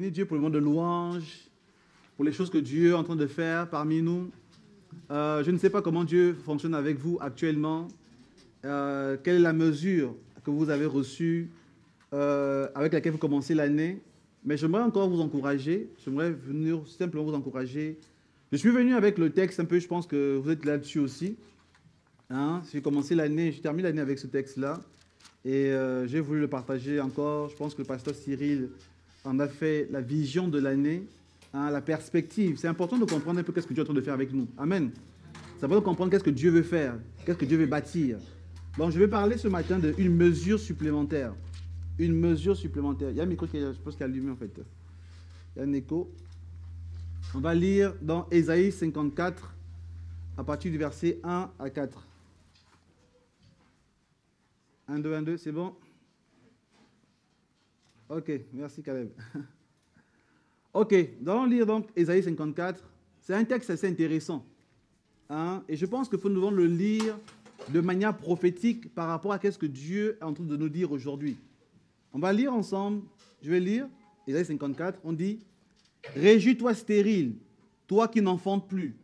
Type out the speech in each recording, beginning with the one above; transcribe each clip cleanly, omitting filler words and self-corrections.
bénis Dieu pour le moment de louange, pour les choses que Dieu est en train de faire parmi nous. Je ne sais pas comment Dieu fonctionne avec vous actuellement. Quelle est la mesure que vous avez reçue avec laquelle vous commencez l'année. Mais j'aimerais encore vous encourager. J'aimerais venir simplement vous encourager. Je suis venu avec le texte un peu, je pense que vous êtes là-dessus aussi. Hein? J'ai commencé l'année, j'ai terminé l'année avec ce texte-là. Et j'ai voulu le partager encore. Je pense que le pasteur Cyril en a fait la vision de l'année, hein, la perspective. C'est important de comprendre un peu qu'est-ce que Dieu est en train de faire avec nous. Amen. C'est important de comprendre qu'est-ce que Dieu veut faire, qu'est-ce que Dieu veut bâtir. Donc, je vais parler ce matin d'une mesure supplémentaire. Une mesure supplémentaire. Il y a un micro qui est, je pense, qui est allumé en fait. Il y a un écho. On va lire dans Ésaïe 54, à partir du verset 1 à 4. 1, 2, 1, 2, c'est bon? Ok, merci Caleb. Ok, nous allons lire donc Ésaïe 54. C'est un texte assez intéressant. Hein? Et je pense que nous devons le lire de manière prophétique par rapport à ce que Dieu est en train de nous dire aujourd'hui. On va lire ensemble. Je vais lire Ésaïe 54. On dit: Réjouis-toi stérile, toi qui n'enfantes plus.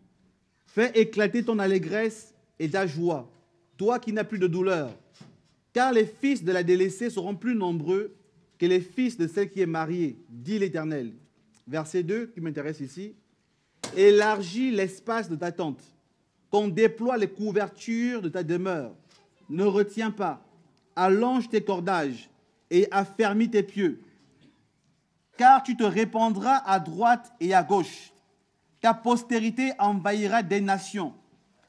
Fais éclater ton allégresse et ta joie, toi qui n'as plus de douleur. Car les fils de la délaissée seront plus nombreux que les fils de celle qui est mariée, dit l'Éternel. Verset 2, qui m'intéresse ici. Élargis l'espace de ta tente, qu'on déploie les couvertures de ta demeure. Ne retiens pas, allonge tes cordages et affermis tes pieux. Car tu te répandras à droite et à gauche. Ta postérité envahira des nations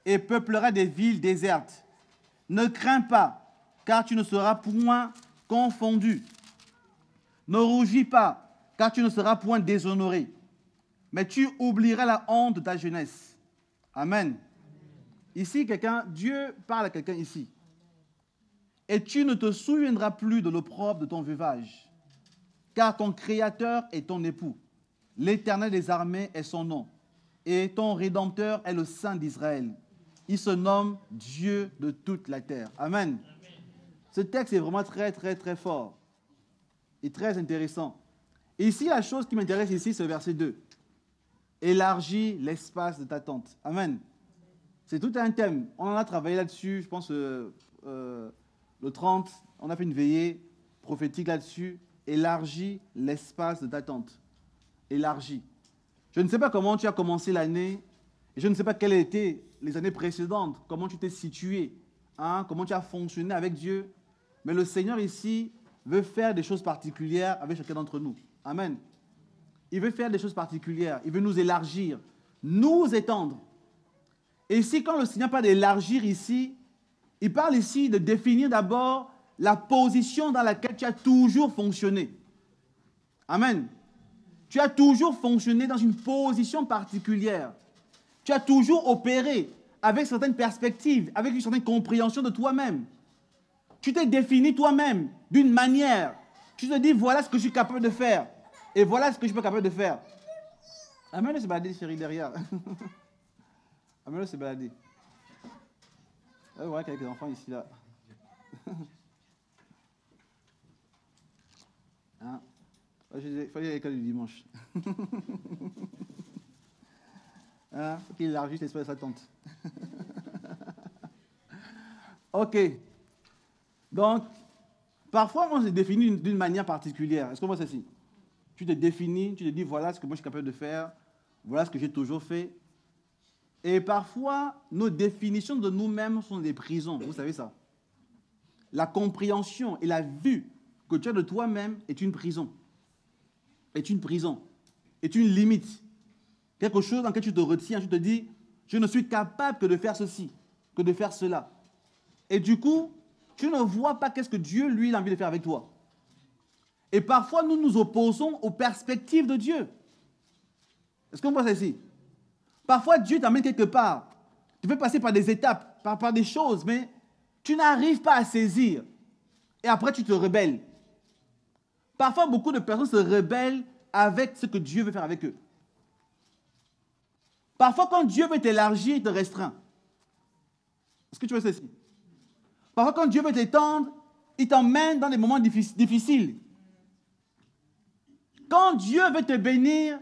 et peuplera des villes désertes. Ne crains pas, car tu ne seras point confondu. Ne rougis pas, car tu ne seras point déshonoré. Mais tu oublieras la honte de ta jeunesse. Amen. Ici, Dieu parle à quelqu'un ici. Et tu ne te souviendras plus de l'opprobre de ton veuvage, car ton Créateur est ton époux. L'Éternel des armées est son nom, et ton Rédempteur est le Saint d'Israël. Il se nomme Dieu de toute la terre. Amen. Ce texte est vraiment très, très, très fort et très intéressant. Et ici, la chose qui m'intéresse ici, c'est le verset 2. Élargis l'espace de ta tente. Amen. C'est tout un thème. On en a travaillé là-dessus, je pense, le 30. On a fait une veillée prophétique là-dessus. Élargis l'espace de ta tente. Élargis. Je ne sais pas comment tu as commencé l'année. Et je ne sais pas quelles étaient les années précédentes. Comment tu t'es situé. Hein, comment tu as fonctionné avec Dieu. Mais le Seigneur ici veut faire des choses particulières avec chacun d'entre nous. Amen. Il veut faire des choses particulières. Il veut nous élargir, nous étendre. Et ici, quand le Seigneur parle d'élargir ici, il parle ici de définir d'abord la position dans laquelle tu as toujours fonctionné. Amen. Tu as toujours fonctionné dans une position particulière. Tu as toujours opéré avec certaines perspectives, avec une certaine compréhension de toi-même. Tu t'es défini toi-même d'une manière. Tu te dis, voilà ce que je suis capable de faire. Et voilà ce que je suis pas capable de faire. Amène-le se balader, chérie, derrière. Amène-le se balader. Voilà quelques enfants ici, là. Hein? Il fallait aller à l'école du dimanche. Hein? Faut qu'il élargisse l'espace de sa tente. Ok. Donc, parfois, on se définit d'une manière particulière. Est-ce qu'on voit ceci? Tu te définis, tu te dis, voilà ce que moi je suis capable de faire, voilà ce que j'ai toujours fait. Et parfois, nos définitions de nous-mêmes sont des prisons. Vous savez ça? La compréhension et la vue que tu as de toi-même est une prison. Est une prison. Est une limite. Quelque chose dans lequel tu te retiens, tu te dis, je ne suis capable que de faire ceci, que de faire cela. Et du coup, tu ne vois pas qu'est-ce que Dieu, lui, il a envie de faire avec toi. Et parfois, nous nous opposons aux perspectives de Dieu. Est-ce qu'on voit ça ici? Parfois, Dieu t'amène quelque part. Tu veux passer par des étapes, par des choses, mais tu n'arrives pas à saisir. Et après, tu te rebelles. Parfois, beaucoup de personnes se rebellent avec ce que Dieu veut faire avec eux. Parfois, quand Dieu veut t'élargir, il te restreint. Est-ce que tu vois ça ici? Parfois, quand Dieu veut t'étendre, il t'emmène dans des moments difficiles. quand Dieu veut te bénir,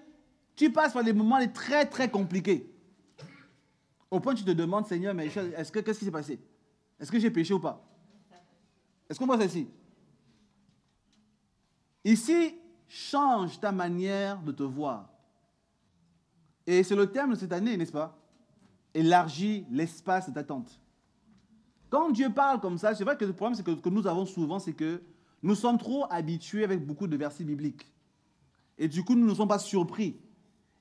tu passes par des moments très, très compliqués. Au point où tu te demandes, Seigneur, mais qu'est-ce qui s'est passé? Est-ce que j'ai péché ou pas? Est-ce qu'on voit ça ici? Ici, change ta manière de te voir. Et c'est le terme de cette année, n'est-ce pas? Élargis l'espace de ta tente. Quand Dieu parle comme ça, c'est vrai que le problème que nous avons souvent, c'est que nous sommes trop habitués avec beaucoup de versets bibliques. Et du coup, nous ne sommes pas surpris.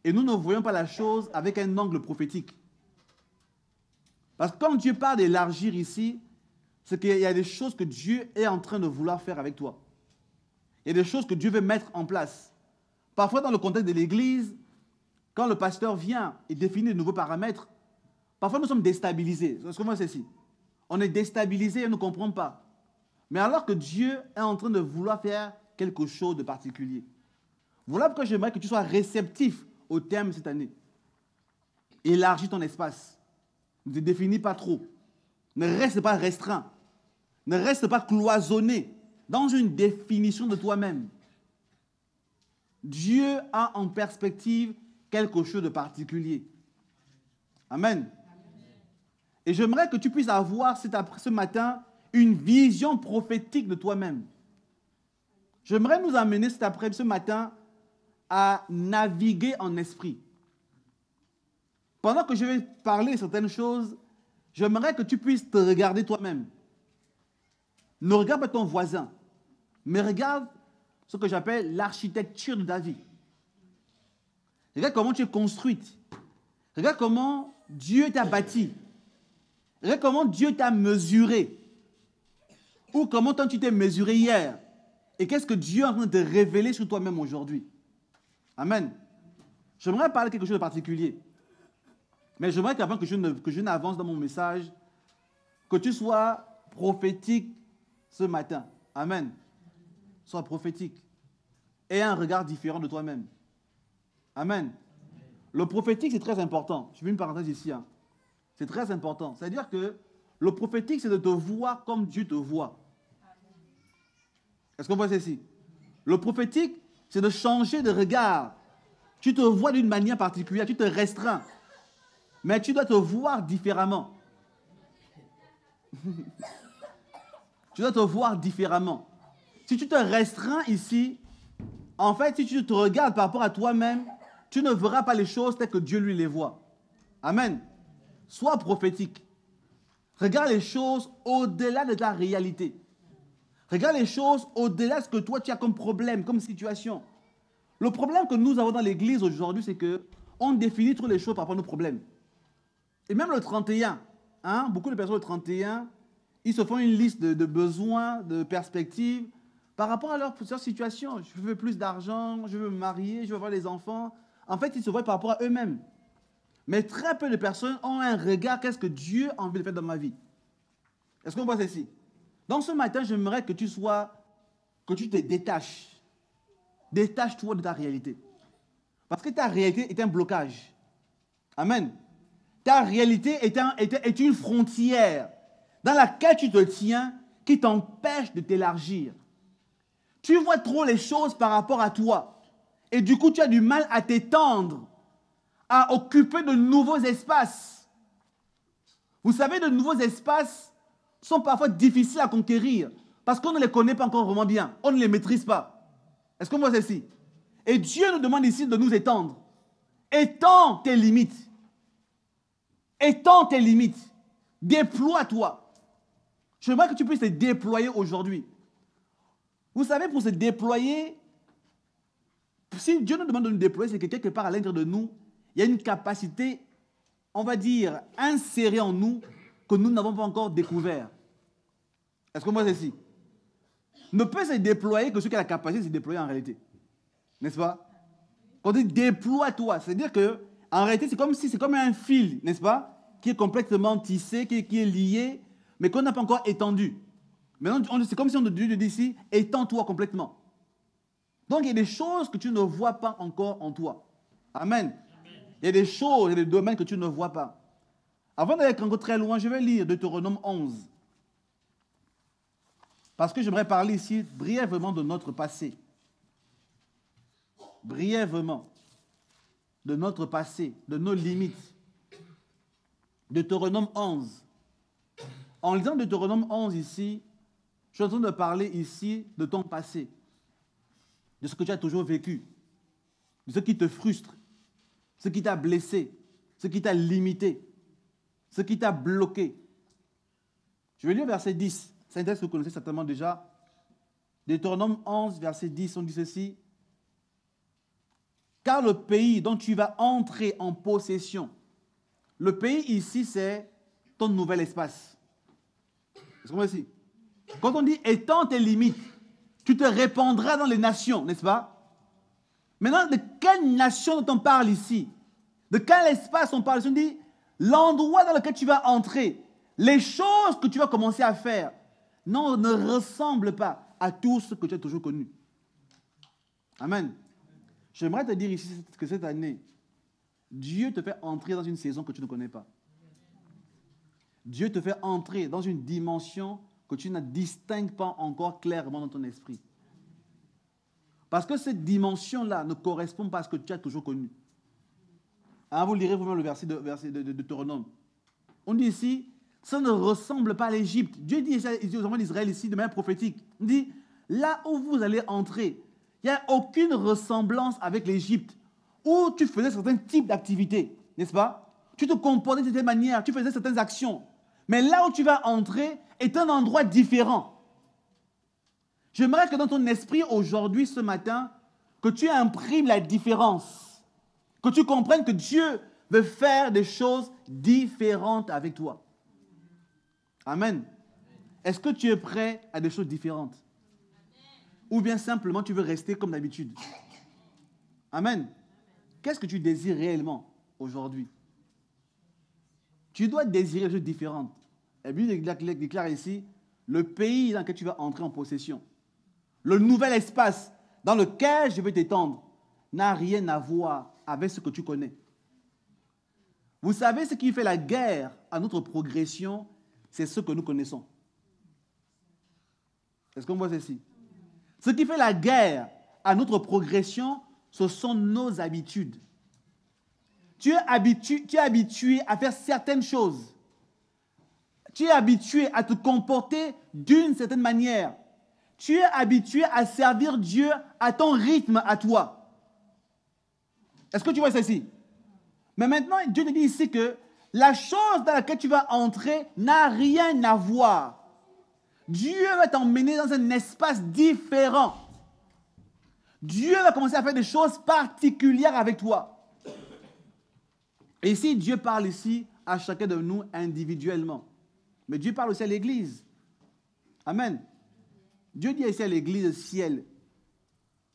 Et nous ne voyons pas la chose avec un angle prophétique. Parce que quand Dieu parle d'élargir ici, c'est qu'il y a des choses que Dieu est en train de vouloir faire avec toi. Il y a des choses que Dieu veut mettre en place. Parfois, dans le contexte de l'Église, quand le pasteur vient et définit de nouveaux paramètres, parfois nous sommes déstabilisés. Est-ce que moi c'est ici? On est déstabilisés et on ne comprend pas. Mais alors que Dieu est en train de vouloir faire quelque chose de particulier. Voilà pourquoi j'aimerais que tu sois réceptif au terme cette année. Élargis ton espace. Ne te définis pas trop. Ne reste pas restreint. Ne reste pas cloisonné dans une définition de toi-même. Dieu a en perspective quelque chose de particulier. Amen. Et j'aimerais que tu puisses avoir ce matin une vision prophétique de toi-même. J'aimerais nous amener ce matin à naviguer en esprit. Pendant que je vais parler de certaines choses, j'aimerais que tu puisses te regarder toi-même. Ne regarde pas ton voisin, mais regarde ce que j'appelle l'architecture de ta vie. Regarde comment tu es construite. Regarde comment Dieu t'a bâti. Regarde comment Dieu t'a mesuré. Ou comment toi tu t'es mesuré hier. Et qu'est-ce que Dieu est en train de te révéler sur toi-même aujourd'hui. Amen. J'aimerais parler de quelque chose de particulier. Mais j'aimerais qu'avant que je n'avance dans mon message, que tu sois prophétique ce matin. Amen. Sois prophétique. Aie un regard différent de toi-même. Amen. Le prophétique, c'est très important. Je fais une parenthèse ici. Hein. C'est très important. C'est-à-dire que le prophétique, c'est de te voir comme Dieu te voit. Est-ce qu'on voit ceci? Le prophétique, c'est de changer de regard. Tu te vois d'une manière particulière, tu te restreins. Mais tu dois te voir différemment. Tu dois te voir différemment. Si tu te restreins ici, en fait, si tu te regardes par rapport à toi-même, tu ne verras pas les choses telles que Dieu lui les voit. Amen. Sois prophétique. Regarde les choses au-delà de ta réalité. Regarde les choses au-delà de ce que toi tu as comme problème, comme situation. Le problème que nous avons dans l'église aujourd'hui, c'est qu'on définit trop les choses par rapport à nos problèmes. Et même le 31, hein, beaucoup de personnes le 31, ils se font une liste de besoins, de perspectives par rapport à leur situation. Je veux plus d'argent, je veux me marier, je veux avoir des enfants. En fait, ils se voient par rapport à eux-mêmes. Mais très peu de personnes ont un regard, qu'est-ce que Dieu a envie de faire dans ma vie. Est-ce qu'on voit ceci? Donc ce matin, j'aimerais que tu te détaches. Détache-toi de ta réalité. Parce que ta réalité est un blocage. Amen. Ta réalité est une frontière dans laquelle tu te tiens qui t'empêche de t'élargir. Tu vois trop les choses par rapport à toi. Et du coup, tu as du mal à t'étendre, à occuper de nouveaux espaces. Vous savez, de nouveaux espaces sont parfois difficiles à conquérir parce qu'on ne les connaît pas encore vraiment bien. On ne les maîtrise pas. Est-ce qu'on voit ceci? Et Dieu nous demande ici de nous étendre. Étends tes limites. Étends tes limites. Déploie-toi. Je veux que tu puisses te déployer aujourd'hui. Vous savez, pour se déployer, si Dieu nous demande de nous déployer, c'est que quelque part à l'intérieur de nous, il y a une capacité, on va dire, insérée en nous que nous n'avons pas encore découvert. Est-ce qu'on voit ceci? Ne peut se déployer que celui qui a la capacité de se déployer en réalité. N'est-ce pas? Quand on dit déploie-toi, c'est-à-dire que en réalité, c'est comme un fil, n'est-ce pas? Qui est complètement tissé, qui est lié, mais qu'on n'a pas encore étendu. Maintenant, c'est comme si on te dit ici, étends-toi complètement. Donc, il y a des choses que tu ne vois pas encore en toi. Amen. Il y a des choses, il y a des domaines que tu ne vois pas. Avant d'aller encore très loin, je vais lire Deutéronome 11. Parce que j'aimerais parler ici brièvement de notre passé. brièvement de notre passé, de nos limites. Deutéronome 11. En lisant Deutéronome 11 ici, je suis en train de parler ici de ton passé, de ce que tu as toujours vécu, de ce qui te frustre, ce qui t'a blessé, ce qui t'a limité, ce qui t'a bloqué. Je vais lire verset 10. C'est un texte que vous connaissez certainement déjà. Deutéronome 11, verset 10, on dit ceci. Car le pays dont tu vas entrer en possession, le pays ici, c'est ton nouvel espace. Est-ce qu'on voit ici? Quand on dit étends tes limites, tu te répandras dans les nations, n'est-ce pas? Maintenant, de quelle nation dont on parle ici? De quel espace on parle ici? On dit l'endroit dans lequel tu vas entrer, les choses que tu vas commencer à faire, non, ne ressemblent pas à tout ce que tu as toujours connu. Amen. J'aimerais te dire ici que cette année, Dieu te fait entrer dans une saison que tu ne connais pas. Dieu te fait entrer dans une dimension que tu ne distingues pas encore clairement dans ton esprit. Parce que cette dimension-là ne correspond pas à ce que tu as toujours connu. Hein, vous lirez vous-même le verset de Deutéronome. On dit ici, ça ne ressemble pas à l'Égypte. Dieu dit aux enfants d'Israël ici de manière prophétique. Il dit, là où vous allez entrer, il n'y a aucune ressemblance avec l'Égypte, où tu faisais certains types d'activités, n'est-ce pas? Tu te comportais de certaines manières, tu faisais certaines actions. Mais là où tu vas entrer est un endroit différent. J'aimerais que dans ton esprit aujourd'hui, ce matin, que tu imprimes la différence. Que tu comprennes que Dieu veut faire des choses différentes avec toi. Amen. Est-ce que tu es prêt à des choses différentes? Ou bien simplement tu veux rester comme d'habitude? Amen. Qu'est-ce que tu désires réellement aujourd'hui? Tu dois désirer des choses différentes. La Bible déclare ici, le pays dans lequel tu vas entrer en possession, le nouvel espace dans lequel je vais t'étendre, n'a rien à voir avec ce que tu connais. Vous savez ce qui fait la guerre à notre progression, c'est ce que nous connaissons. Est-ce qu'on voit ceci? Ce qui fait la guerre à notre progression, ce sont nos habitudes. Tu es habitué à faire certaines choses. Tu es habitué à te comporter d'une certaine manière. Tu es habitué à servir Dieu à ton rythme, à toi. Est-ce que tu vois ceci? Mais maintenant, Dieu te dit ici que la chose dans laquelle tu vas entrer n'a rien à voir. Dieu va t'emmener dans un espace différent. Dieu va commencer à faire des choses particulières avec toi. Et ici, Dieu parle ici à chacun de nous individuellement. Mais Dieu parle aussi à l'Église. Amen. Dieu dit ici à l'Église ciel,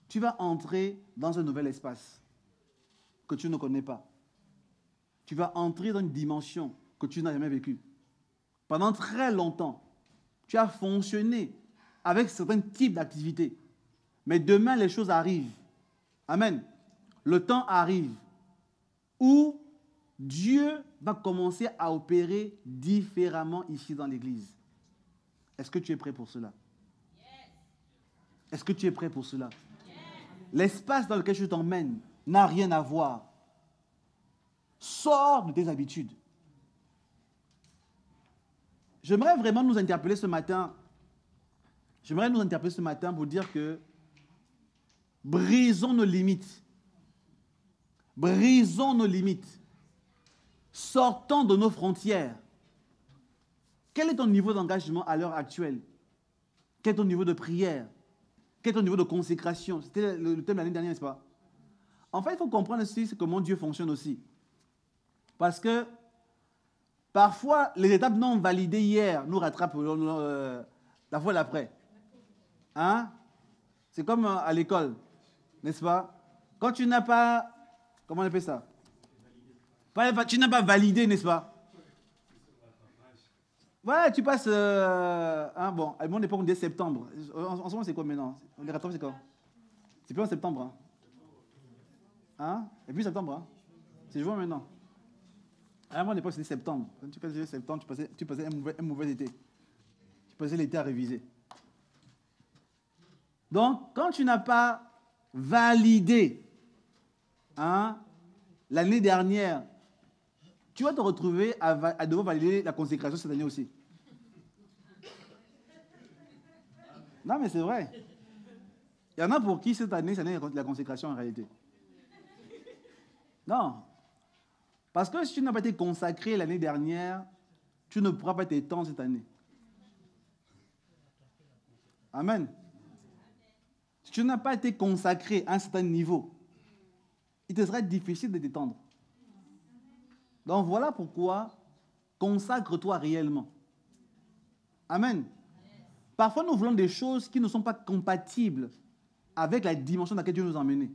tu vas entrer dans un nouvel espace que tu ne connais pas. Tu vas entrer dans une dimension que tu n'as jamais vécue. Pendant très longtemps, tu as fonctionné avec certains types d'activités. Mais demain, les choses arrivent. Amen. Le temps arrive où Dieu va commencer à opérer différemment ici dans l'Église. Est-ce que tu es prêt pour cela? Est-ce que tu es prêt pour cela? L'espace dans lequel je t'emmène n'a rien à voir. Sors de tes habitudes. J'aimerais vraiment nous interpeller ce matin. J'aimerais nous interpeller ce matin pour dire que brisons nos limites. Brisons nos limites. Sortons de nos frontières. Quel est ton niveau d'engagement à l'heure actuelle? Quel est ton niveau de prière? Quel est ton niveau de consécration? C'était le thème de l'année dernière, n'est-ce pas? En fait, il faut comprendre aussi comment Dieu fonctionne aussi. Parce que parfois, les étapes non validées hier nous rattrapent la fois d'après. Hein? C'est comme à l'école, n'est-ce pas? Quand tu n'as pas... Comment on appelle ça? Tu n'as pas validé, n'est-ce pas? Ouais, tu passes... bon, à mon époque, on disait septembre. En ce moment, c'est quoi maintenant? Les rattrapes, c'est quoi? C'est plus en septembre. Hein? Et puis septembre. Hein? C'est juin maintenant. À mon époque, c'était septembre. Quand tu passais septembre, tu passais un mauvais été. Tu passais l'été à réviser. Donc, quand tu n'as pas validé hein, l'année dernière, tu vas te retrouver à devoir valider la consécration cette année aussi. Non, mais c'est vrai. Il y en a pour qui cette année, c'est la consécration en réalité. Non. Parce que si tu n'as pas été consacré l'année dernière, tu ne pourras pas t'étendre cette année. Amen. Si tu n'as pas été consacré à un certain niveau, il te sera difficile de t'étendre. Donc voilà pourquoi consacre-toi réellement. Amen. Parfois, nous voulons des choses qui ne sont pas compatibles avec la dimension dans laquelle Dieu nous a emmenés.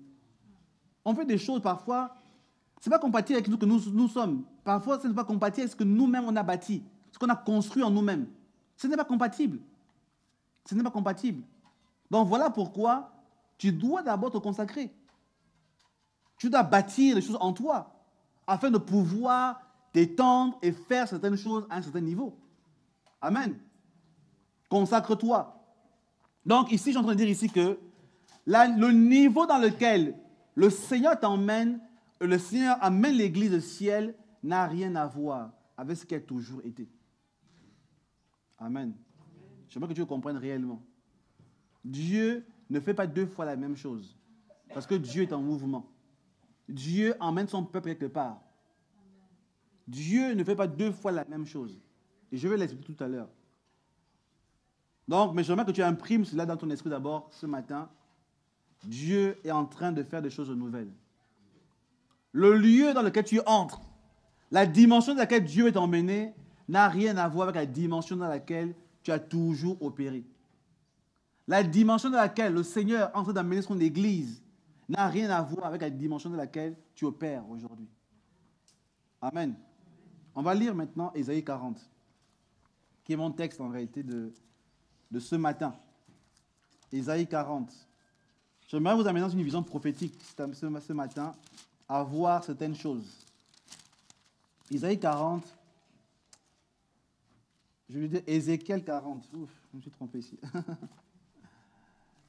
On fait des choses parfois, ce n'est pas compatible avec ce que nous sommes. Parfois, ce n'est pas compatible avec ce que nous-mêmes on a bâti, ce qu'on a construit en nous-mêmes. Ce n'est pas compatible. Ce n'est pas compatible. Donc voilà pourquoi tu dois d'abord te consacrer. Tu dois bâtir les choses en toi afin de pouvoir t'étendre et faire certaines choses à un certain niveau. Amen. Consacre-toi. Donc ici, je suis en train de dire ici que le niveau dans lequel le Seigneur t'emmène, le Seigneur amène l'Église au ciel, n'a rien à voir avec ce qu'elle a toujours été. Amen. J'aimerais que tu le comprennes réellement. Dieu ne fait pas deux fois la même chose. Parce que Dieu est en mouvement. Dieu emmène son peuple quelque part. Dieu ne fait pas deux fois la même chose. Et je vais l'expliquer tout à l'heure. Donc, mais j'aimerais que tu imprimes cela dans ton esprit d'abord ce matin. Dieu est en train de faire des choses nouvelles. Le lieu dans lequel tu entres, la dimension dans laquelle Dieu est emmené, n'a rien à voir avec la dimension dans laquelle tu as toujours opéré. La dimension dans laquelle le Seigneur est en train d'amener son Église n'a rien à voir avec la dimension dans laquelle tu opères aujourd'hui. Amen. On va lire maintenant Ésaïe 40, qui est mon texte en réalité de ce matin. Ésaïe 40. J'aimerais vous amener dans une vision prophétique ce matin, à voir certaines choses. Ésaïe 40. Je vais dire Ézéchiel 40. Ouf, je me suis trompé ici.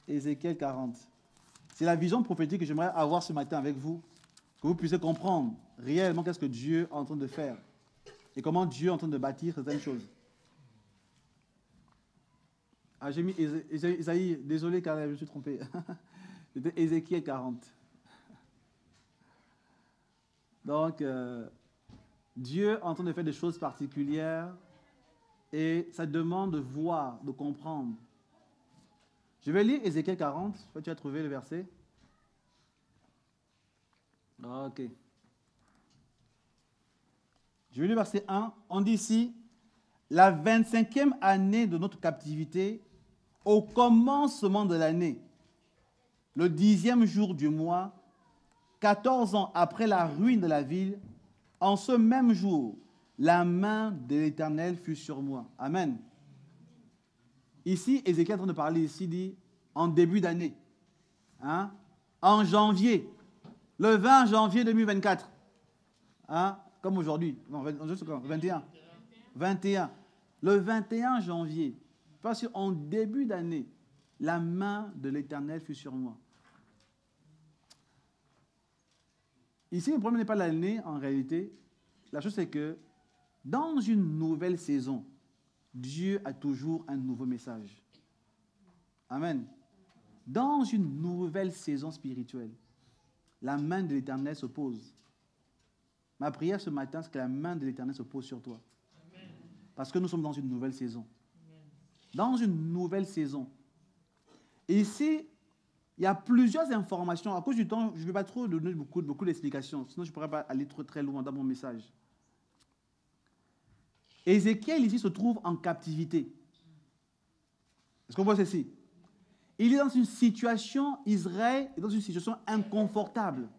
Ézéchiel 40. C'est la vision prophétique que j'aimerais avoir ce matin avec vous, que vous puissiez comprendre réellement qu'est-ce que Dieu est en train de faire et comment Dieu est en train de bâtir certaines choses. Ah, j'ai mis Ésaïe, désolé car je me suis trompé. C'était Ézéchiel 40. Donc, Dieu est en train de faire des choses particulières et ça demande de voir, de comprendre. Je vais lire Ézéchiel 40. Tu as trouvé le verset? Ok. Je vais lire verset 1. On dit ici, la 25e année de notre captivité, au commencement de l'année, le 10e jour du mois, 14 ans après la ruine de la ville, en ce même jour, la main de l'Éternel fut sur moi. Amen. Ici, Ézéchiel est en train de parler ici, dit, en début d'année, hein, en janvier, le 20 janvier 2024, hein, comme aujourd'hui, non, 21. 21. Le 21 janvier, parce qu'en début d'année, la main de l'Éternel fut sur moi. Ici, le problème n'est pas l'année, en réalité. La chose, c'est que dans une nouvelle saison, Dieu a toujours un nouveau message. Amen. Dans une nouvelle saison spirituelle, la main de l'Éternel se pose. Ma prière ce matin, c'est que la main de l'Éternel se pose sur toi. Amen. Parce que nous sommes dans une nouvelle saison. Amen. Dans une nouvelle saison. Et ici, il y a plusieurs informations. À cause du temps, je ne vais pas trop donner beaucoup d'explications. Sinon, je ne pourrais pas aller trop très loin dans mon message. Ézéchiel, ici, se trouve en captivité. Est-ce qu'on voit ceci? Il est dans une situation, Israël est dans une situation inconfortable.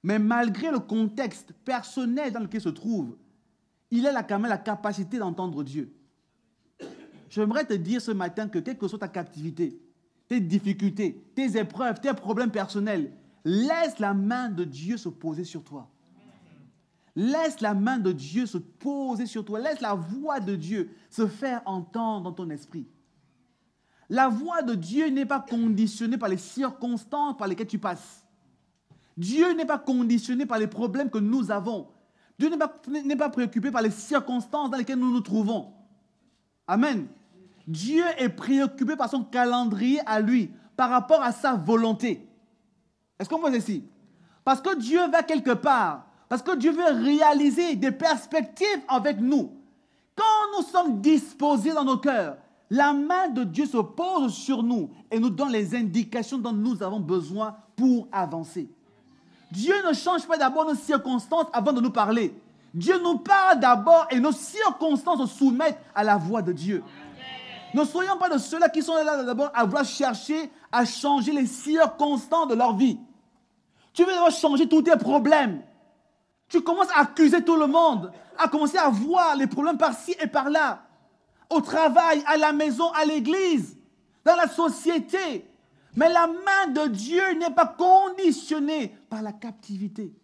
Mais malgré le contexte personnel dans lequel il se trouve, il a quand même la capacité d'entendre Dieu. J'aimerais te dire ce matin que quelle que soit ta captivité, tes difficultés, tes épreuves, tes problèmes personnels, laisse la main de Dieu se poser sur toi. Laisse la main de Dieu se poser sur toi. Laisse la voix de Dieu se faire entendre dans ton esprit. La voix de Dieu n'est pas conditionnée par les circonstances par lesquelles tu passes. Dieu n'est pas conditionné par les problèmes que nous avons. Dieu n'est pas préoccupé par les circonstances dans lesquelles nous nous trouvons. Amen. Dieu est préoccupé par son calendrier à lui, par rapport à sa volonté. Est-ce qu'on voit ici? Parce que Dieu va quelque part, parce que Dieu veut réaliser des perspectives avec nous. Quand nous sommes disposés dans nos cœurs, la main de Dieu se pose sur nous et nous donne les indications dont nous avons besoin pour avancer. Dieu ne change pas d'abord nos circonstances avant de nous parler. Dieu nous parle d'abord et nos circonstances se soumettent à la voix de Dieu. Ne soyons pas de ceux-là qui sont là d'abord à vouloir chercher à changer les circonstances de leur vie. Tu veux d'abord changer tous tes problèmes. Tu commences à accuser tout le monde, à commencer à voir les problèmes par-ci et par-là. Au travail, à la maison, à l'église, dans la société. Mais la main de Dieu n'est pas conditionnée par la captivité.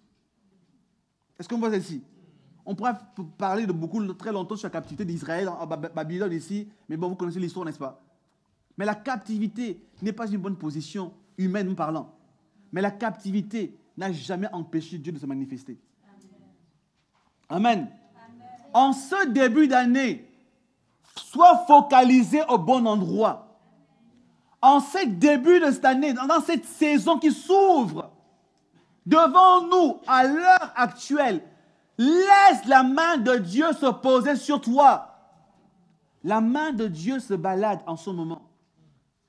Est-ce qu'on voit ceci? On pourrait parler de beaucoup, très longtemps sur la captivité d'Israël, en Babylone ici, mais bon, vous connaissez l'histoire, n'est-ce pas? Mais la captivité n'est pas une bonne position, humainement parlant. Mais la captivité n'a jamais empêché Dieu de se manifester. Amen. Amen. En ce début d'année, sois focalisé au bon endroit. En ce début de cette année, dans cette saison qui s'ouvre devant nous à l'heure actuelle, laisse la main de Dieu se poser sur toi. La main de Dieu se balade en ce moment.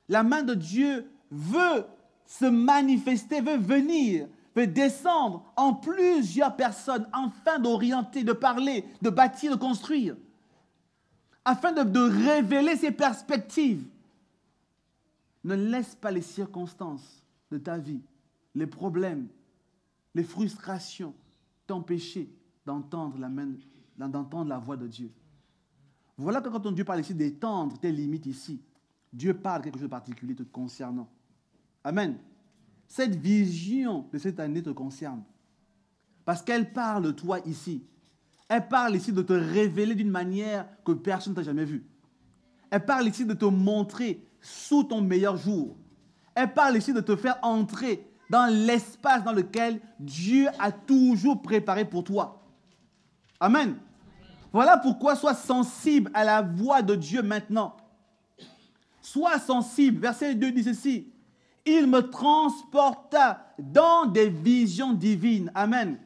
La main de Dieu veut se manifester, veut venir, veut descendre en plusieurs personnes afin d'orienter, de parler, de bâtir, de construire, afin de révéler ses perspectives. Ne laisse pas les circonstances de ta vie, les problèmes, les frustrations t'empêcher d'entendre la voix de Dieu. Voilà que quand Dieu parle ici d'étendre tes limites ici, Dieu parle de quelque chose de particulier te concernant. Amen. Cette vision de cette année te concerne. Parce qu'elle parle de toi ici. Elle parle ici de te révéler d'une manière que personne ne t'a jamais vue. Elle parle ici de te montrer sous ton meilleur jour. Elle parle ici de te faire entrer dans l'espace dans lequel Dieu a toujours préparé pour toi. Amen. Voilà pourquoi sois sensible à la voix de Dieu maintenant. Sois sensible. Verset 2 dit ceci. Il me transporta dans des visions divines. Amen.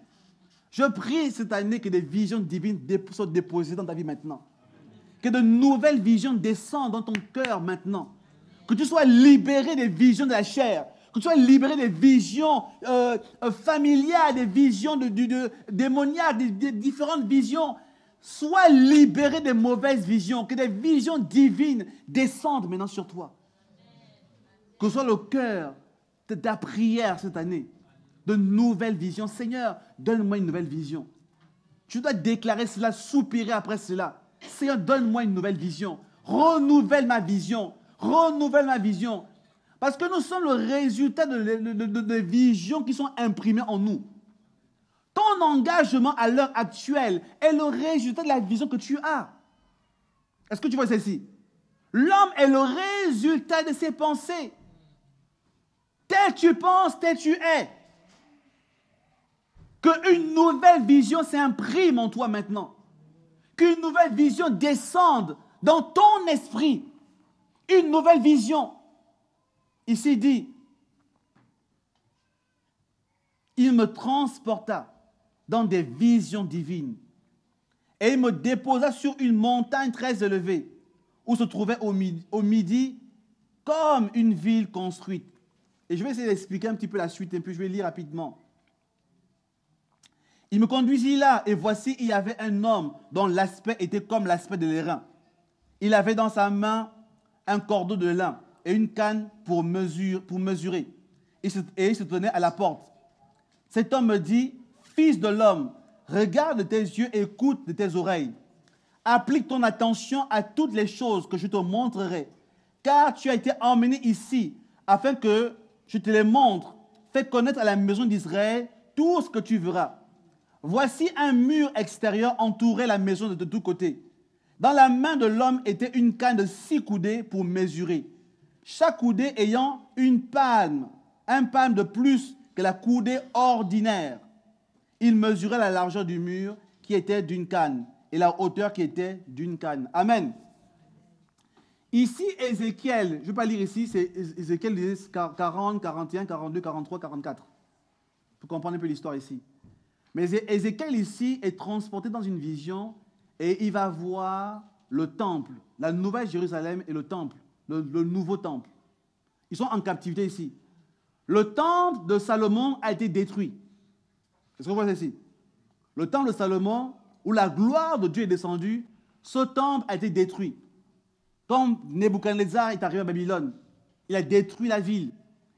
Je prie cette année que des visions divines soient déposées dans ta vie maintenant. Que de nouvelles visions descendent dans ton cœur maintenant. Que tu sois libéré des visions de la chair. Que tu sois libéré des visions familiales, des visions démoniaques, des différentes visions. Sois libéré des mauvaises visions. Que des visions divines descendent maintenant sur toi. Que ce soit le cœur de ta prière cette année. De nouvelles visions. Seigneur, donne-moi une nouvelle vision. Tu dois déclarer cela, soupirer après cela. Seigneur, donne-moi une nouvelle vision. Renouvelle ma vision. Renouvelle ma vision. Parce que nous sommes le résultat de visions qui sont imprimées en nous. Ton engagement à l'heure actuelle est le résultat de la vision que tu as. Est-ce que tu vois ceci? L'homme est le résultat de ses pensées. Tel tu penses, tel tu es. Qu'une nouvelle vision s'imprime en toi maintenant. Qu'une nouvelle vision descende dans ton esprit. Une nouvelle vision. Ici dit, il me transporta dans des visions divines et il me déposa sur une montagne très élevée où se trouvait au midi comme une ville construite. Et je vais essayer d'expliquer un petit peu la suite, et puis je vais lire rapidement. Il me conduisit là, et voici, il y avait un homme dont l'aspect était comme l'aspect de l'airain. Il avait dans sa main un cordeau de lin et une canne pour mesurer. Et il se tenait à la porte. Cet homme me dit, fils de l'homme, regarde de tes yeux et écoute de tes oreilles. Applique ton attention à toutes les choses que je te montrerai, car tu as été emmené ici afin que je te les montre. Fais connaître à la maison d'Israël tout ce que tu verras. Voici un mur extérieur entourait la maison de tous côtés. Dans la main de l'homme était une canne de 6 coudées pour mesurer. Chaque coudée ayant un palme de plus que la coudée ordinaire. Il mesurait la largeur du mur qui était d'une canne et la hauteur qui était d'une canne. Amen. Ici, Ézéchiel, je ne vais pas lire ici, c'est Ézéchiel 40, 41, 42, 43, 44. Pour comprendre un peu l'histoire ici. Mais Ézéchiel ici est transporté dans une vision et il va voir le temple, la nouvelle Jérusalem et le temple, le nouveau temple. Ils sont en captivité ici. Le temple de Salomon a été détruit. Est-ce qu'on voit ça ici? Le temple de Salomon, où la gloire de Dieu est descendue, ce temple a été détruit. Quand Nebuchadnezzar est arrivé à Babylone, il a détruit la ville,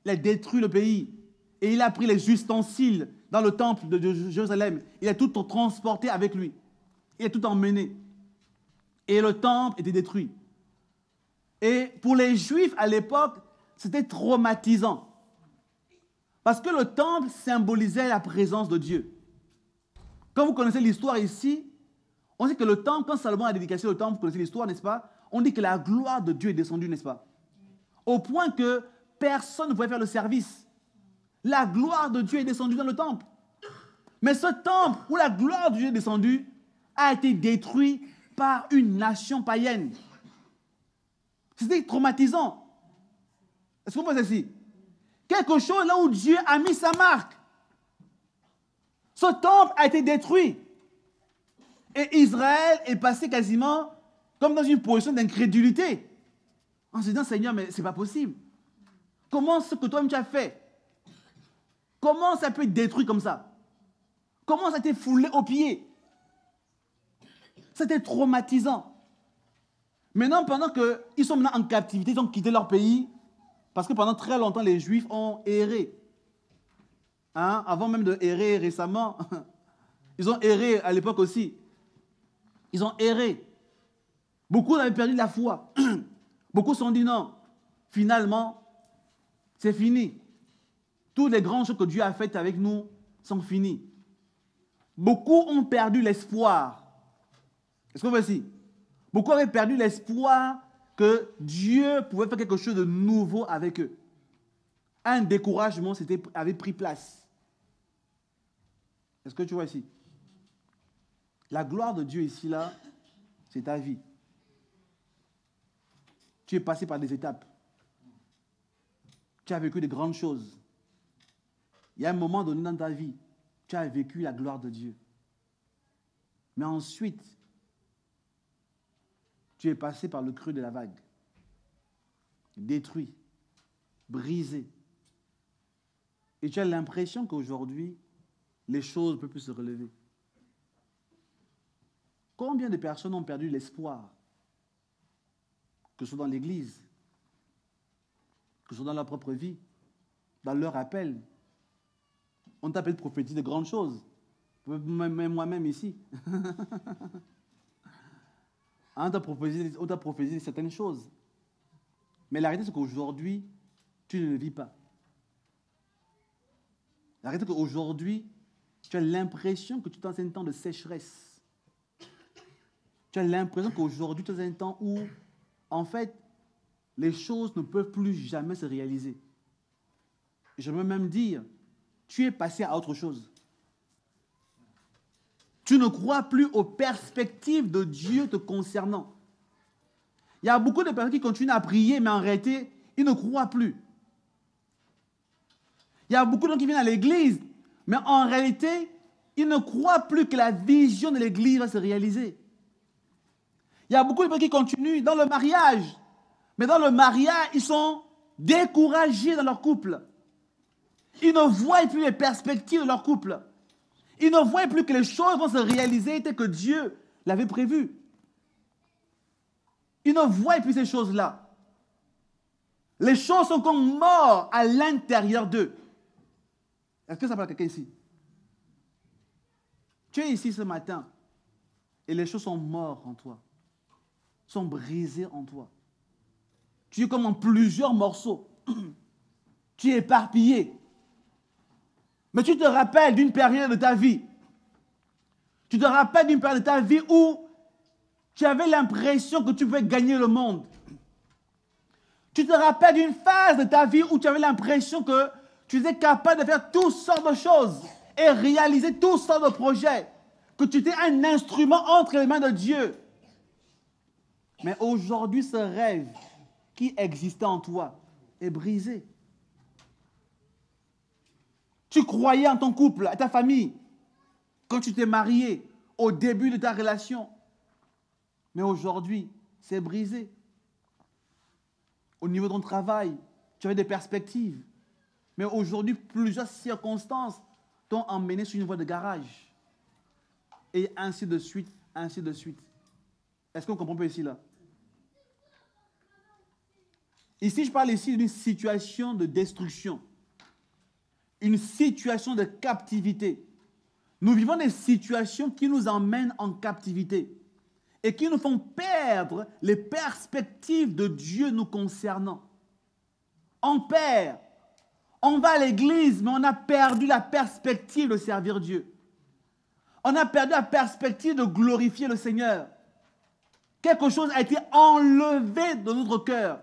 il a détruit le pays, et il a pris les ustensiles dans le temple de Jérusalem. Il a tout transporté avec lui. Il a tout emmené. Et le temple était détruit. Et pour les Juifs à l'époque, c'était traumatisant. Parce que le temple symbolisait la présence de Dieu. Quand vous connaissez l'histoire ici, on sait que le temple, quand Salomon a dédicacé le temple, vous connaissez l'histoire, n'est-ce pas? On dit que la gloire de Dieu est descendue, n'est-ce pas? Au point que personne ne pouvait faire le service. La gloire de Dieu est descendue dans le temple. Mais ce temple où la gloire de Dieu est descendue a été détruit par une nation païenne. C'était traumatisant. Est-ce qu'on voit ceci? Quelque chose là où Dieu a mis sa marque. Ce temple a été détruit. Et Israël est passé quasiment comme dans une position d'incrédulité. En se disant, Seigneur, mais ce n'est pas possible. Comment ce que toi-même tu as fait? Comment ça peut être détruit comme ça? Comment ça a été foulé aux pieds? C'était traumatisant. Maintenant, pendant qu'ils sont maintenant en captivité, ils ont quitté leur pays, parce que pendant très longtemps, les Juifs ont erré. Hein? Avant même de errer récemment, ils ont erré à l'époque aussi. Ils ont erré. Beaucoup avaient perdu la foi. Beaucoup se sont dit non. Finalement, c'est fini. Toutes les grandes choses que Dieu a faites avec nous sont finies. Beaucoup ont perdu l'espoir. Est-ce qu'on voit ici? Beaucoup avaient perdu l'espoir que Dieu pouvait faire quelque chose de nouveau avec eux. Un découragement avait pris place. Est-ce que tu vois ici? La gloire de Dieu ici, là, c'est ta vie. Tu es passé par des étapes. Tu as vécu de grandes choses. Il y a un moment donné dans ta vie, tu as vécu la gloire de Dieu. Mais ensuite, tu es passé par le creux de la vague. Détruit, brisé. Et tu as l'impression qu'aujourd'hui, les choses ne peuvent plus se relever. Combien de personnes ont perdu l'espoir? Que ce soit dans l'église, que ce soit dans leur propre vie, dans leur appel. On t'appelle prophétie de grandes choses. Même moi-même ici. On t'a prophétisé certaines choses. Mais la réalité, c'est qu'aujourd'hui, tu ne le vis pas. La réalité, c'est qu'aujourd'hui, tu as l'impression que tu es dans un temps de sécheresse. Tu as l'impression qu'aujourd'hui, tu es dans un temps où, en fait, les choses ne peuvent plus jamais se réaliser. Je veux même dire, tu es passé à autre chose. Tu ne crois plus aux perspectives de Dieu te concernant. Il y a beaucoup de personnes qui continuent à prier, mais en réalité, ils ne croient plus. Il y a beaucoup de gens qui viennent à l'église, mais en réalité, ils ne croient plus que la vision de l'église va se réaliser. Il y a beaucoup de personnes qui continuent dans le mariage, mais dans le mariage, ils sont découragés dans leur couple. Ils ne voient plus les perspectives de leur couple. Ils ne voient plus que les choses vont se réaliser telles que Dieu l'avait prévu. Ils ne voient plus ces choses-là. Les choses sont comme mortes à l'intérieur d'eux. Est-ce que ça parle à quelqu'un ici? Tu es ici ce matin et les choses sont mortes en toi, sont brisées en toi. Tu es comme en plusieurs morceaux. Tu es éparpillé. Mais tu te rappelles d'une période de ta vie. Tu te rappelles d'une période de ta vie où tu avais l'impression que tu pouvais gagner le monde. Tu te rappelles d'une phase de ta vie où tu avais l'impression que Tu étais capable de faire toutes sortes de choses et réaliser toutes sortes de projets. Que tu étais un instrument entre les mains de Dieu. Mais aujourd'hui, ce rêve qui existait en toi est brisé. Tu croyais en ton couple, à ta famille, quand tu t'es marié, au début de ta relation. Mais aujourd'hui, c'est brisé. Au niveau de ton travail, tu avais des perspectives. Mais aujourd'hui, plusieurs circonstances t'ont emmené sur une voie de garage. Et ainsi de suite, ainsi de suite. Est-ce qu'on comprend un peu ici, là? Ici, je parle ici d'une situation de destruction. Une situation de captivité. Nous vivons des situations qui nous emmènent en captivité et qui nous font perdre les perspectives de Dieu nous concernant. On perd. On va à l'église, mais on a perdu la perspective de servir Dieu. On a perdu la perspective de glorifier le Seigneur. Quelque chose a été enlevé de notre cœur.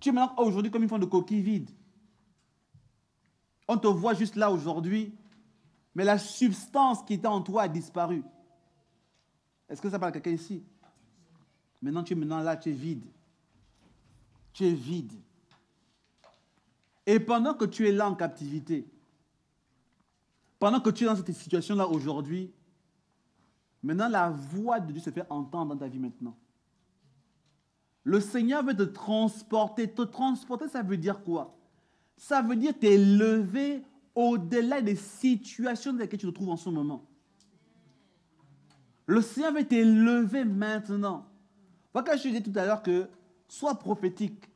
Tu es maintenant aujourd'hui comme une forme de coquille vide. On te voit juste là aujourd'hui, mais la substance qui était en toi a disparu. Est-ce que ça parle à quelqu'un ici? Maintenant, tu es là, tu es vide. Tu es vide. Et pendant que tu es là en captivité, pendant que tu es dans cette situation-là aujourd'hui, maintenant la voix de Dieu se fait entendre dans ta vie maintenant. Le Seigneur veut te transporter. Te transporter, ça veut dire quoi? Ça veut dire t'élever au-delà des situations dans lesquelles tu te trouves en ce moment. Le Seigneur veut t'élever maintenant. Voilà, quand je disais tout à l'heure que sois prophétique.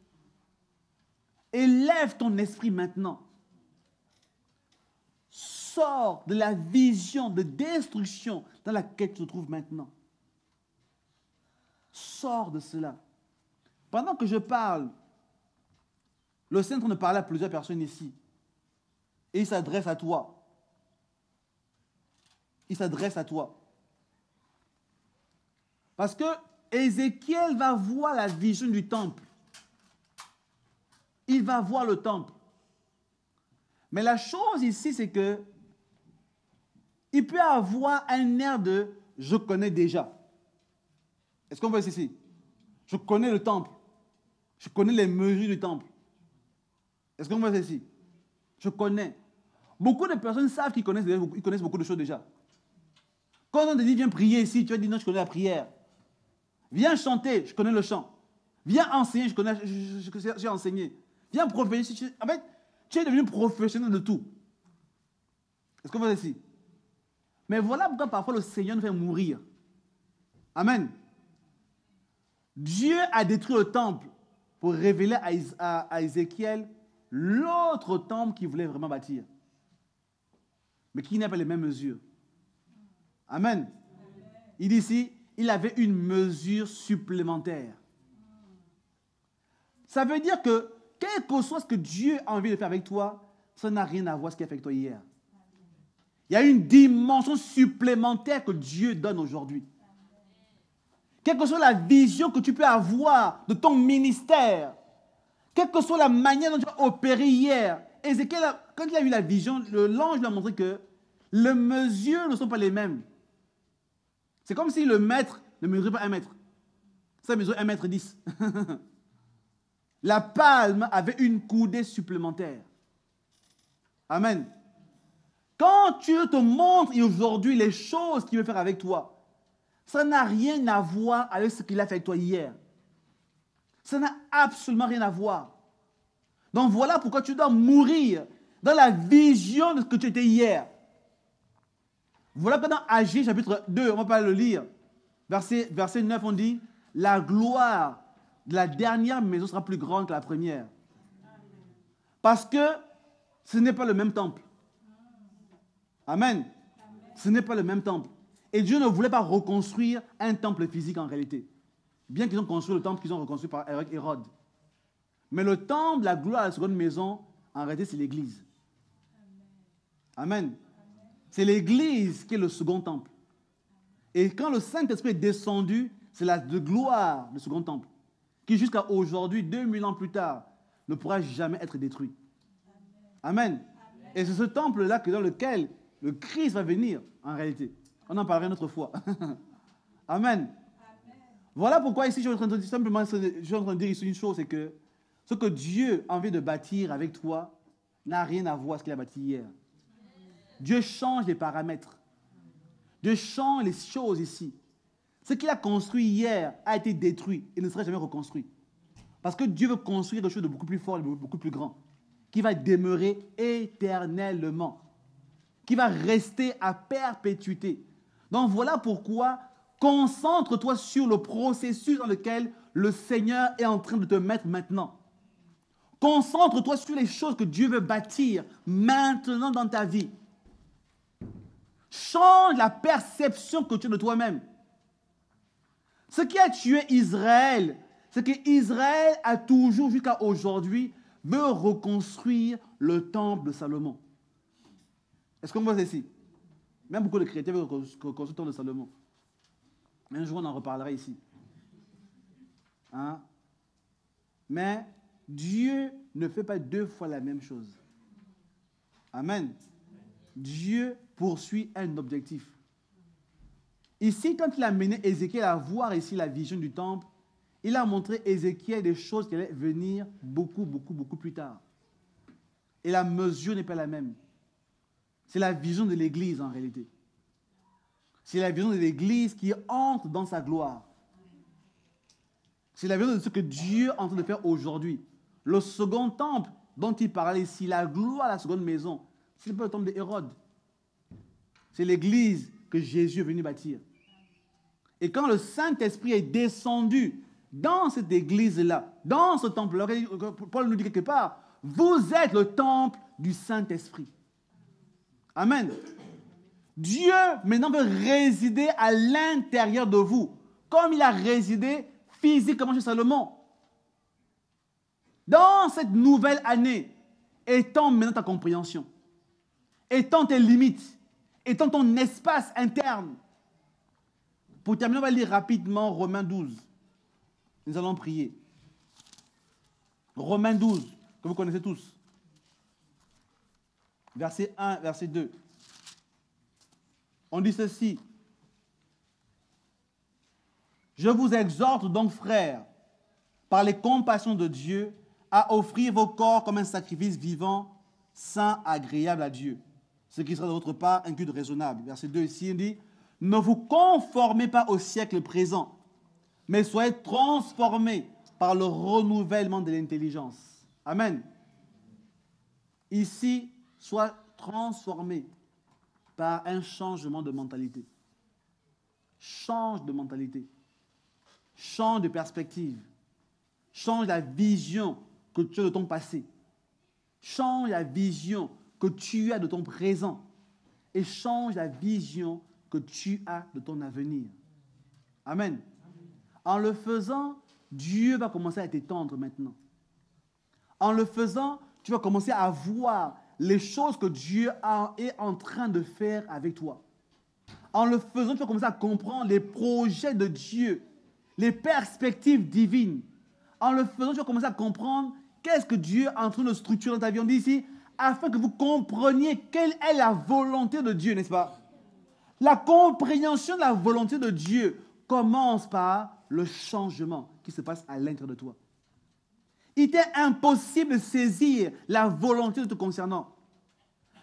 Élève ton esprit maintenant. Sors de la vision de destruction dans laquelle tu te trouves maintenant. Sors de cela. Pendant que je parle, le Seigneur est en train de parler à plusieurs personnes ici. Et il s'adresse à toi. Il s'adresse à toi. Parce que Ézéchiel va voir la vision du temple. Il va voir le temple. Mais la chose ici, c'est que il peut avoir un air de « je connais déjà ». Est-ce qu'on voit ici? Je connais le temple. Je connais les mesures du temple. Est-ce qu'on voit ici? Je connais. Beaucoup de personnes savent qu'ils connaissent beaucoup de choses déjà. Quand on te dit « viens prier ici », tu vas dire « non, je connais la prière ». Viens chanter, je connais le chant. Viens enseigner, j'ai enseigné. Viens prophétiser. En fait, tu es devenu professionnel de tout. Est-ce qu'on voit ici? Mais voilà pourquoi parfois le Seigneur nous fait mourir. Amen. Dieu a détruit le temple pour révéler à Ézéchiel l'autre temple qu'il voulait vraiment bâtir. Mais qui n'a pas les mêmes mesures. Amen. Il dit ici, il avait une mesure supplémentaire. Ça veut dire que, quel que soit ce que Dieu a envie de faire avec toi, ça n'a rien à voir avec ce qu'il a fait avec toi hier. Il y a une dimension supplémentaire que Dieu donne aujourd'hui. Quelle que soit la vision que tu peux avoir de ton ministère, quelle que soit la manière dont tu as opéré hier, Ézéchiel, quand il a eu la vision, l'ange lui a montré que les mesures ne sont pas les mêmes. C'est comme si le mètre ne mesurait pas 1 mètre. Ça mesure 1,10 m. La palme avait une coudée supplémentaire. Amen. Quand Dieu te montre aujourd'hui les choses qu'il veut faire avec toi, ça n'a rien à voir avec ce qu'il a fait avec toi hier. Ça n'a absolument rien à voir. Donc voilà pourquoi tu dois mourir dans la vision de ce que tu étais hier. Voilà que dans Agé, chapitre 2, on ne va pas le lire. Verset 9, on dit, la gloire de la dernière maison sera plus grande que la première. Parce que ce n'est pas le même temple. Amen. Ce n'est pas le même temple. Et Dieu ne voulait pas reconstruire un temple physique en réalité. Bien qu'ils ont construit le temple qu'ils ont reconstruit avec Hérode. Mais le temple, la gloire de la seconde maison, en réalité, c'est l'Église. Amen. C'est l'Église qui est le second temple. Et quand le Saint-Esprit est descendu, c'est la gloire du second temple, qui jusqu'à aujourd'hui, 2000 ans plus tard, ne pourra jamais être détruit. Amen. Et c'est ce temple-là dans lequel le Christ va venir, en réalité. On en parlera une autre fois. Amen. Voilà pourquoi ici, je suis en train de dire, simplement, je suis en train de dire ici une chose, c'est que ce que Dieu a envie de bâtir avec toi n'a rien à voir avec ce qu'il a bâti hier. Dieu change les paramètres. Dieu change les choses ici. Ce qu'il a construit hier a été détruit et ne sera jamais reconstruit. Parce que Dieu veut construire quelque chose de beaucoup plus fort et de beaucoup plus grand, qui va demeurer éternellement, qui va rester à perpétuité. Donc voilà pourquoi concentre-toi sur le processus dans lequel le Seigneur est en train de te mettre maintenant. Concentre-toi sur les choses que Dieu veut bâtir maintenant dans ta vie. Change la perception que tu as de toi-même. Ce qui a tué Israël, c'est qu'Israël a toujours, jusqu'à aujourd'hui, veut reconstruire le temple de Salomon. Est-ce qu'on voit ici? Même beaucoup de chrétiens veulent reconstruire le temple de Salomon. Un jour, on en reparlera ici. Hein? Mais Dieu ne fait pas deux fois la même chose. Amen. Dieu poursuit un objectif. Ici, quand il a mené Ézéchiel à voir ici la vision du temple, il a montré à Ézéchiel des choses qui allaient venir beaucoup plus tard. Et la mesure n'est pas la même. C'est la vision de l'Église en réalité. C'est la vision de l'Église qui entre dans sa gloire. C'est la vision de ce que Dieu est en train de faire aujourd'hui. Le second temple dont il parlait ici, la gloire, la seconde maison, ce n'est pas le temple d'Hérode. C'est l'Église que Jésus est venu bâtir. Et quand le Saint-Esprit est descendu dans cette Église-là, dans ce temple-là, Paul nous dit quelque part, vous êtes le temple du Saint-Esprit. Amen. Dieu maintenant veut résider à l'intérieur de vous, comme il a résidé physiquement chez Salomon. Dans cette nouvelle année, étends maintenant ta compréhension, étends tes limites, étends ton espace interne. Pour terminer, on va lire rapidement Romains 12. Nous allons prier. Romains 12, que vous connaissez tous. Verset 1, verset 2. On dit ceci. Je vous exhorte donc, frères, par les compassions de Dieu, à offrir vos corps comme un sacrifice vivant, saint, agréable à Dieu. Ce qui sera de votre part un culte raisonnable. Verset 2 ici, on dit, ne vous conformez pas au siècle présent, mais soyez transformés par le renouvellement de l'intelligence. Amen. Ici, sois transformé par un changement de mentalité. Change de mentalité. Change de perspective. Change la vision que tu as de ton passé. Change la vision que tu as de ton présent. Et change la vision que tu as de ton avenir. Amen. En le faisant, Dieu va commencer à t'étendre maintenant. En le faisant, tu vas commencer à voir les choses que Dieu est en train de faire avec toi. En le faisant, tu vas commencer à comprendre les projets de Dieu, les perspectives divines. En le faisant, tu vas commencer à comprendre qu'est-ce que Dieu est en train de structurer dans ta vie. On dit ici, afin que vous compreniez quelle est la volonté de Dieu, n'est-ce pas? La compréhension de la volonté de Dieu commence par le changement qui se passe à l'intérieur de toi. Il t'est impossible de saisir la volonté de te concernant.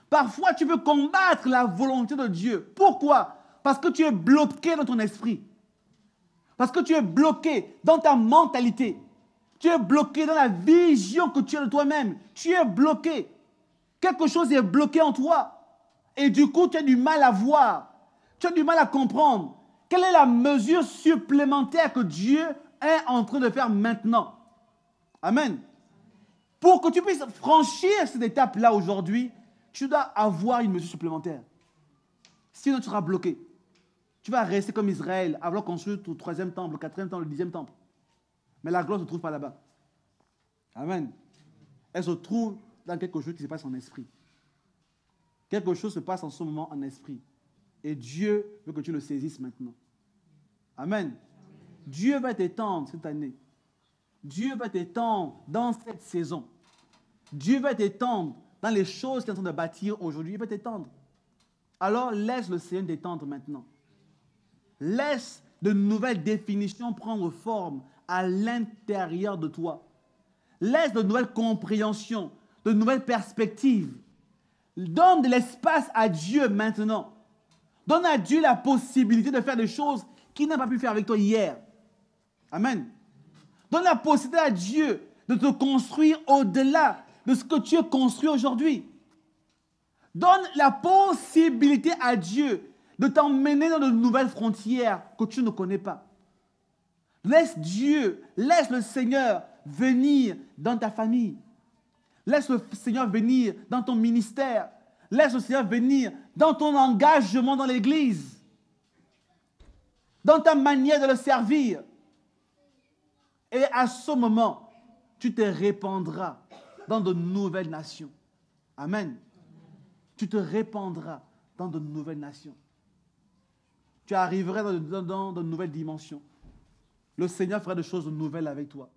Parfois, tu veux combattre la volonté de Dieu. Pourquoi? Parce que tu es bloqué dans ton esprit. Parce que tu es bloqué dans ta mentalité. Tu es bloqué dans la vision que tu as de toi-même. Tu es bloqué. Quelque chose est bloqué en toi. Et du coup, tu as du mal à voir. Tu as du mal à comprendre. Quelle est la mesure supplémentaire que Dieu est en train de faire maintenant? Amen. Pour que tu puisses franchir cette étape-là aujourd'hui, tu dois avoir une mesure supplémentaire. Sinon, tu seras bloqué. Tu vas rester comme Israël, avoir construit le 3e temple, le 4e temple, le 10e temple. Mais la gloire ne se trouve pas là-bas. Amen. Elle se trouve dans quelque chose qui se passe en esprit. Quelque chose se passe en ce moment en esprit. Et Dieu veut que tu le saisisses maintenant. Amen. Dieu va t'étendre cette année. Dieu va t'étendre dans cette saison. Dieu va t'étendre dans les choses qu'il est en train de bâtir aujourd'hui, il peut t'étendre. Alors laisse le Seigneur t'étendre maintenant. Laisse de nouvelles définitions prendre forme à l'intérieur de toi. Laisse de nouvelles compréhensions, de nouvelles perspectives. Donne de l'espace à Dieu maintenant. Donne à Dieu la possibilité de faire des choses qu'il n'a pas pu faire avec toi hier. Amen. Donne la possibilité à Dieu de te construire au-delà de ce que tu es construit aujourd'hui. Donne la possibilité à Dieu de t'emmener dans de nouvelles frontières que tu ne connais pas. Laisse Dieu, laisse le Seigneur venir dans ta famille. Laisse le Seigneur venir dans ton ministère. Laisse le Seigneur venir dans ton engagement dans l'Église. Dans ta manière de le servir. Et à ce moment, tu te répandras dans de nouvelles nations. Amen. Tu te répandras dans de nouvelles nations. Tu arriveras dans de nouvelles dimensions. Le Seigneur fera des choses nouvelles avec toi.